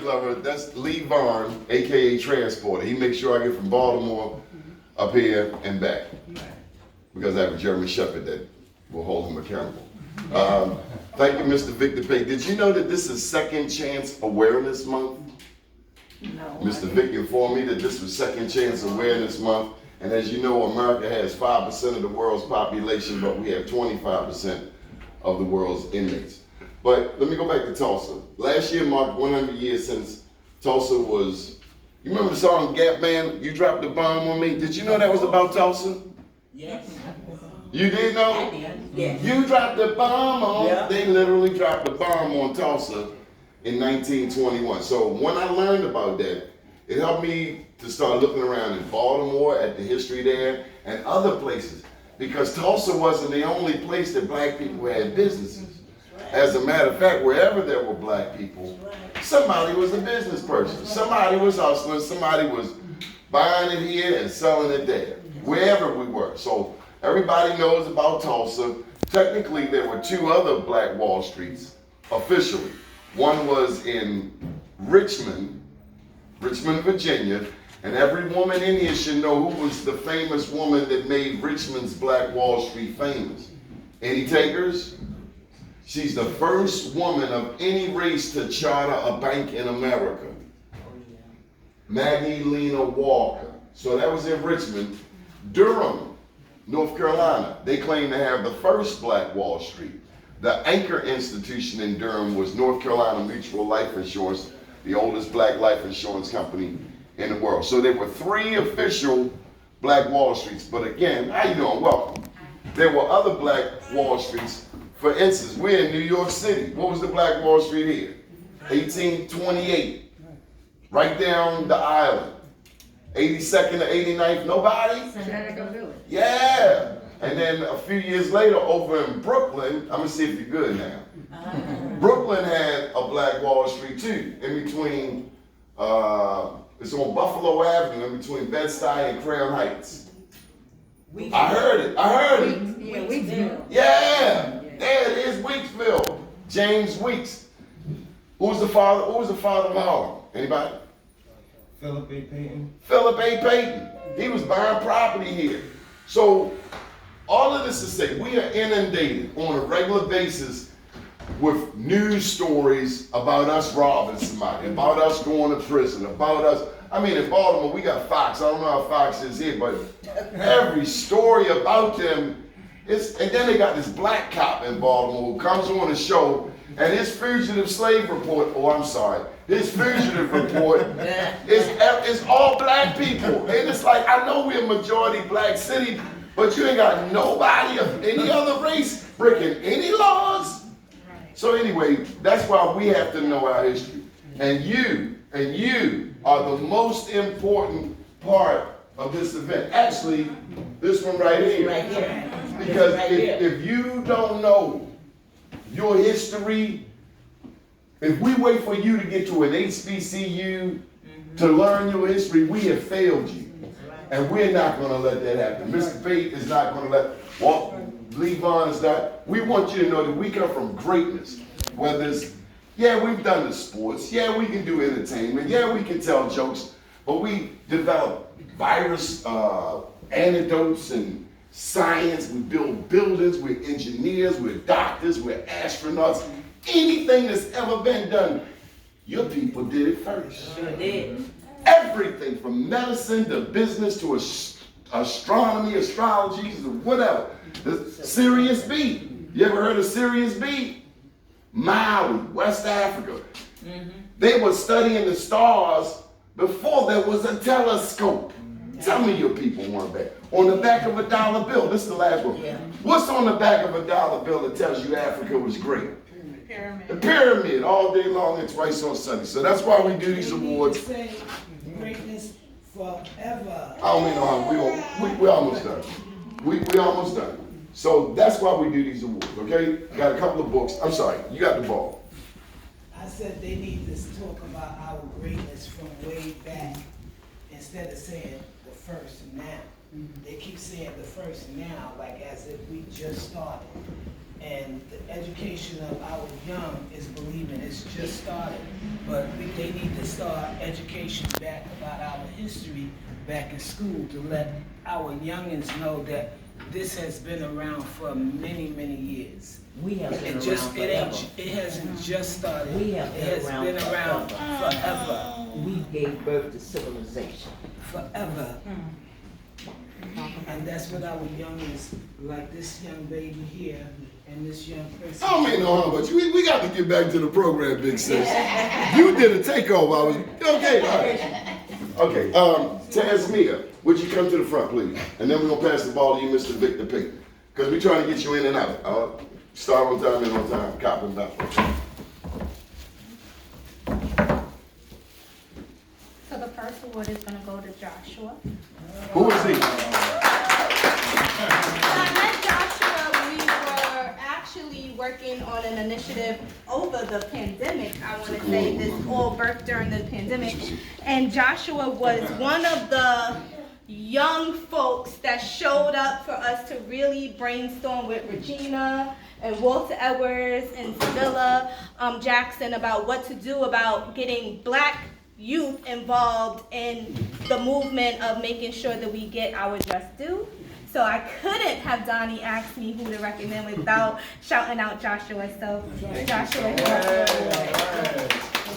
Glover. That's Lee Vaughn, aka Transporter. He makes sure I get from Baltimore up here and back because I have a German Shepherd that will hold him accountable. Thank you, Mr. Victor Pay. Did you know that this is Second Chance Awareness Month? No. Mr. Vic informed me that this was Second Chance Awareness Month, and as you know, America has 5% of the world's population, but we have 25% of the world's inmates. But let me go back to Tulsa. Last year marked 100 years since Tulsa was, you remember the song Gap Man, You Dropped the Bomb on Me? Did you know that was about Tulsa? Yes. You did know? I did. Yes. You dropped the bomb on, Yeah. They literally dropped the bomb on Tulsa in 1921. So when I learned about that, it helped me to start looking around in Baltimore at the history there and other places, because Tulsa wasn't the only place that black people had businesses. As a matter of fact, wherever there were black people, somebody was a business person. Somebody was hustling, somebody was buying it here and selling it there, wherever we were. So everybody knows about Tulsa. Technically, there were two other Black Wall Streets officially. One was in Richmond, Virginia, and every woman in here should know who was the famous woman that made Richmond's Black Wall Street famous. Any takers? She's the first woman of any race to charter a bank in America. Maggie Lena Walker. So that was in Richmond. Durham, North Carolina, they claim to have the first Black Wall Street. The anchor institution in Durham was North Carolina Mutual Life Insurance, the oldest black life insurance company in the world. So there were three official Black Wall Streets. But again, how you doing? Welcome. There were other Black Wall Streets. For instance, we're in New York City. What was the Black Wall Street here? 1828. Right down the island. 82nd to 89th, nobody? Seneca Village. Yeah. And then a few years later over in Brooklyn, I'm gonna see if you're good now. Brooklyn had a Black Wall Street too, in between, it's on Buffalo Avenue, in between Bed-Stuy and Crown Heights. I heard it. Yeah, Weeksville. Yeah, there it is, Weeksville. James Weeks. Who was the father of Harlem? Anybody? Philip A. Payton. Philip A. Payton. He was buying property here. So all of this to say, we are inundated on a regular basis with news stories about us robbing somebody, about us going to prison, about us. I mean, in Baltimore, we got Fox. I don't know how Fox is here, but every story about them is, and then they got this black cop in Baltimore who comes on the show, and his fugitive slave report, his fugitive report is all black people. And it's like, I know we're a majority black city, but you ain't got nobody of any other race breaking any laws. So anyway, that's why we have to know our history. And you are the most important part of this event. Actually, this one right here. Right here. Because Right here. if you don't know your history, if we wait for you to get to an HBCU to learn your history, we have failed you. And we're not going to let that happen. Mr. Pate is not going to let, Lee Vaughn is not. We want you to know that we come from greatness. Whether it's, yeah, we've done the sports. Yeah, we can do entertainment. Yeah, we can tell jokes. But we develop virus antidotes and science. We build buildings. We're engineers. We're doctors. We're astronauts. Anything that's ever been done, your people did it first. Sure did. Everything from medicine to business to astronomy, astrology, to whatever. The Sirius B. You ever heard of Sirius B? Maui, West Africa. They were studying the stars before there was a telescope. Tell me your people weren't back. On the back of a dollar bill, this is the last one. Yeah. What's on the back of a dollar bill that tells you Africa was great? Pyramid. The pyramid, all day long and twice on Sunday. So that's why we do these awards. Say greatness forever. I don't mean no harm. We're almost done. We almost done. So that's why we do these awards, okay? Got a couple of books. I'm sorry, you got the ball. I said they need to talk about our greatness from way back instead of saying the first now. They keep saying the first now, like as if we just started. And the education of our young is believing it's just started. But they need to start education back about our history back in school to let our youngins know that this has been around for many, many years. We have been It just, around it ain't, forever. it hasn't just started. We have It been has around been around forever. forever, We gave birth to civilization. forever. And that's what our youngins, like this young baby here and this young person. I don't mean no harm, but we got to get back to the program, big sis. You did a takeover. I was okay. All right. Okay. Tasmia, would you come to the front, please? And then we're gonna pass the ball to you, Mr. Victor Payton, because we're trying to get you in and out. Start on time, end on time, cop and back. So the first award is gonna go to Joshua. Who is he? I met Joshua, we were actually working on an initiative over the pandemic. I want to say this all birthed during the pandemic. And Joshua was one of the young folks that showed up for us to really brainstorm with Regina and Walter Edwards and Sevilla Jackson about what to do about getting Black youth involved in the movement of making sure that we get our just due. So I couldn't have Donnie ask me who to recommend without shouting out Joshua. So Joshua.